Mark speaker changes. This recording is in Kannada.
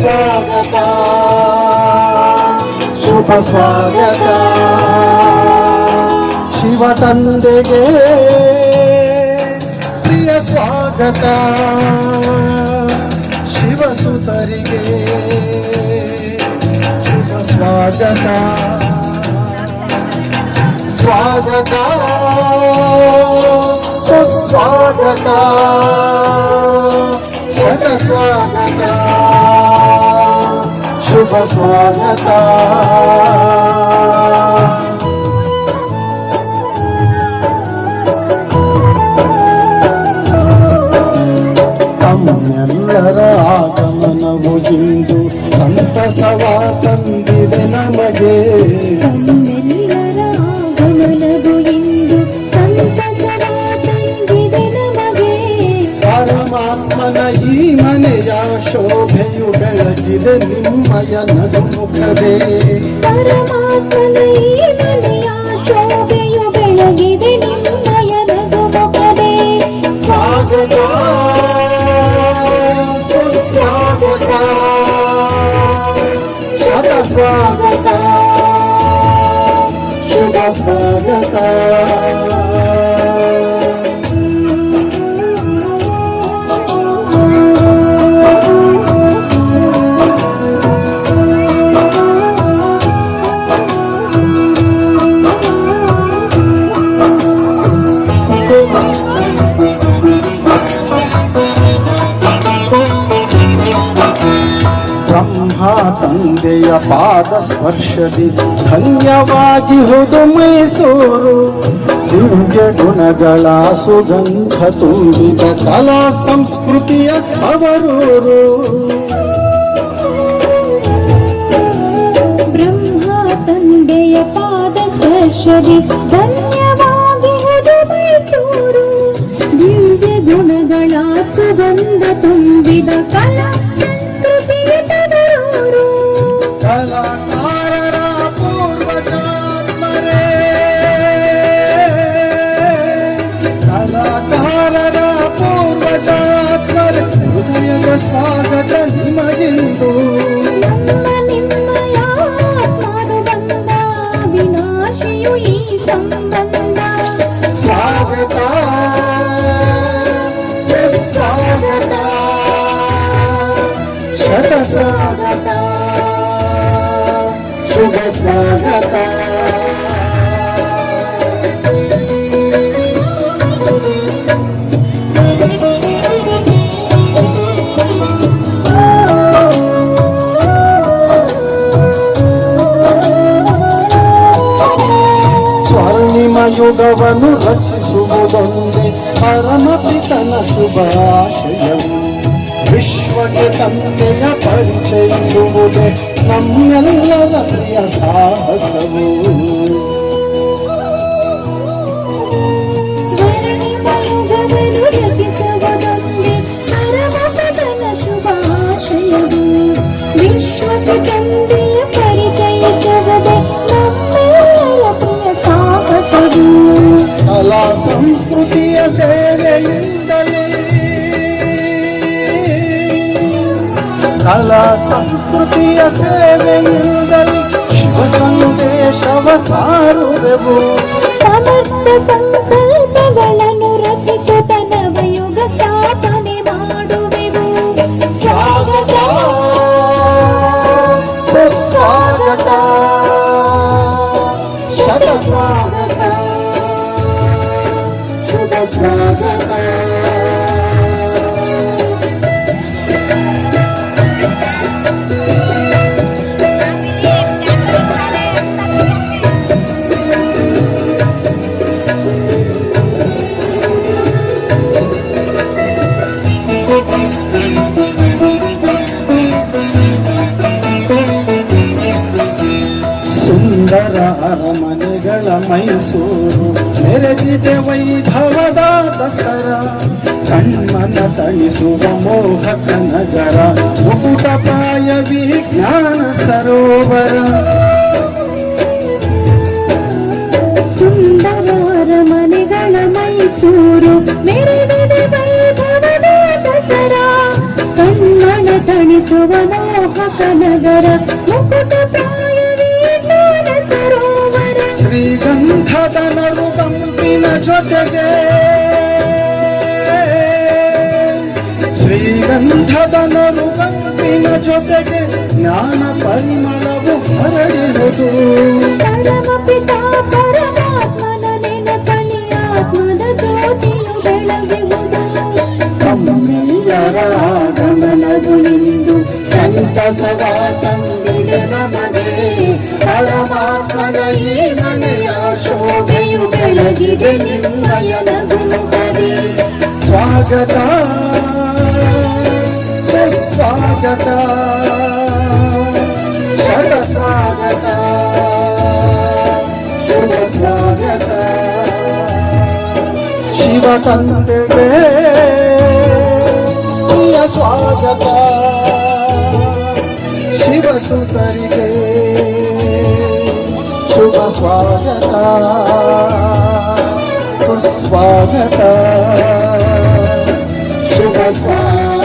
Speaker 1: ಸ್ವಾಗತ ಶುಭ ಸ್ವಾಗತ ಶಿವ ತಂದೆಗೆ ಪ್ರಿಯ ಸ್ವಾಗತ ಶಿವಸುತರಿಗೆ ಶುಭ ಸ್ವಾಗತ ಸ್ವಾಗತ ಸುಸ್ವಾಗತ ಶತ ಸ್ವಾಗತ ಶುಭ ಸ್ವಾಗತ ತಮ್ಮೆಲ್ಲರ ಆಗಮನವು ಇಂದು ಸಂತಸವ ತಂದಿದೆ ನಮಗೆ ಪರಮಾತ್ಮನ ಈ ಮನೆಯ ಶೋಭೆಯು ಬೆಳಗಿದೆ ನಿಮ್ಮಯ ನಗುಮುಖದೇ
Speaker 2: ಪರಮಾತ್ಮನ ಈ ಮನೆಯ ಶೋಭೆಯು ಬೆಳಗಿದೆ ನಿಮ್ಮಯ ನಗುಮುಖದೇ
Speaker 1: ಸ್ವಾಗತ ಸುಸ್ವಾಗತ ಶತ ಸ್ವಾಗತ ಶುಭ ಸ್ವಾಗತ ತಂದೆಯ ಪಾದ ಸ್ಪರ್ಶದಿ ಧನ್ಯವಾಗಿ ಹೋದು ಮೈಸೂರು ದಿವ್ಯ ಗುಣಗಳ ಸುಗಂಧ ತುಂಬಿದ ಕಲಾ ಸಂಸ್ಕೃತಿಯ ಅವರೂರು
Speaker 2: ಬ್ರಹ್ಮ ತಂದೆಯ ಪಾದ ಸ್ಪರ್ಶದಿ ಧನ್ಯವಾಗಿ ಹೋದು ಮೈಸೂರು ದಿವ್ಯ ಗುಣಗಳ ಸುಗಂಧ ತುಂಬಿದ ಕಲಾ
Speaker 1: ಕಲಾಕಾರರ ಪೂರ್ವಜಾತ್ಮರೇ ಕಲಾಕಾರರ ಪೂರ್ವಜಾತ್ಮರೇ ಹೃದಯದ ಸ್ವಾಗತ ನಿಮಗಿಂದು
Speaker 2: ನಿಮ್ಮಯ ಆತ್ಮನು ಬಂದ ವಿನಾಶಿಯು ಈ ಸಂಬಂಧ
Speaker 1: ಸ್ವಾಗತ ಸುಸ್ವಾಗತ ಶತ ಸ್ವಾಗತ ಶುಭ ಸ್ವಾಗತ ಸ್ವರ್ಣಿಮ ಯುಗವನ್ನು ರಚಿಸುವುದೊಂದೇ ಪರಮಪಿತನ ಶುಭಾಶಯವು ವಿಶ್ವಕ್ಕೆ ತಂದೆಯ ಪರಿಚಯಿಸುವುದೇ ನಮ್ಮೆಲ್ಲರ ಪ್ರಿಯ ಸಾಹಸವು
Speaker 2: ಸ್ವರ್ಣಿಮಯುಗವನ್ನು ರಚಿಸುವುದೊಂದೇ ಪರಮಪಿತನ ಶುಭಾಶಯವು ವಿಶ್ವಕ್ಕೆ ತಂದೆಯ ಪರಿಚಯಿಸುವುದೇ ನಮ್ಮೆಲ್ಲರ ಪ್ರಿಯ ಸಾಹಸವು
Speaker 1: ಕಲಾ ಸಂಸ್ಕೃತಿಯ ಸೇವೆಯಿಂದಲೇ ಕಲಾ ಸಂಸ್ಕೃತಿಯ ಸೇವೆಯಿಂದಲೇ ಶಿವ ಸಂದೇಶವ ಸಾರುವೆವು
Speaker 2: ಸಮರ್ಥ ಸಂಕಲ್ಪಗಳನ್ನು ರಚಿಸುತ್ತ ನವಯುಗ ಸ್ಥಾಪನೆ ಮಾಡುವೆವು
Speaker 1: ಸ್ವಾಗತ ಸುಸ್ವಾಗತ ಶತ ಸ್ವಾಗತ ಶುಭ ಸ್ವಾಗತ ಸುಂದರ ಅರಮನೆಗಳ ಮೈಸೂರು ಮೆರೆದಿದೆ ವೈಭವದ ದಸರಾ ಕಣ್ಮನ ತಣಿಸುವ ಮೋಹಕ ನಗರ ಮುಕುಟ ಪ್ರಾಯ ವಿಜ್ಞಾನ ಸರೋವರ
Speaker 2: ಸುಂದರ ಅರಮನೆಗಳ ಮೈಸೂರು ಮೆರೆದಿದೆ ವೈಭವದ ದಸರಾ ಕಣ್ಮನ ತಣಿಸುವ ಮೋಹ ಮೋಹಕ ನಗರ ಮುಕುಟ ಪ್ರಾಯವೇ ಜ್ಞಾನ ಸರೋವರ
Speaker 1: ಶ್ರೀಗಂಧದ ನರು ಕಂಪಿನ ಜೊತೆಗೆ ಶ್ರೀಗಂಧದ ನರು ಕಂಪಿನ ಜೊತೆಗೆ ಜ್ಞಾನ ಪರಿಮಳವು ಹರಡಿರುವುದು
Speaker 2: ಪರಮ ಪಿತಾ ಪರಮಾತ್ಮನ ನೆನಪಲಿ ಆತ್ಮದ ಜ್ಯೋತಿಯು ಬೆಳಗುವುದು
Speaker 1: ಕಮ್ಮೆಲ್ಲರ ಆಗಮನವು ಇಂದು ಸಂತಸವ ತಂದಿದೆ ನಮಗೆ ಪರಮಾತ್ಮನ ಈ ಮನೆಯ ಶೋಭೆಯು ಬೆಳಗಿದೆ ನಿಮ್ಮಯ ನಗುನುಡಿ ಸ್ವಾಗತ ಸುಸ್ವಾಗತ ಶತ ಸ್ವಾಗತ ಶುಭ ಸ್ವಾಗತ ಶಿವ ತಂದೆಗೆ ಪ್ರಿಯ ಸ್ವಾಗತ ಶಿವ ಸುತರಿಗೆ ಶುಭ ಸ್ವಾಗತ ಸುಸ್ವಾಗತ ಶುಭ ಸ್ವಾಗತ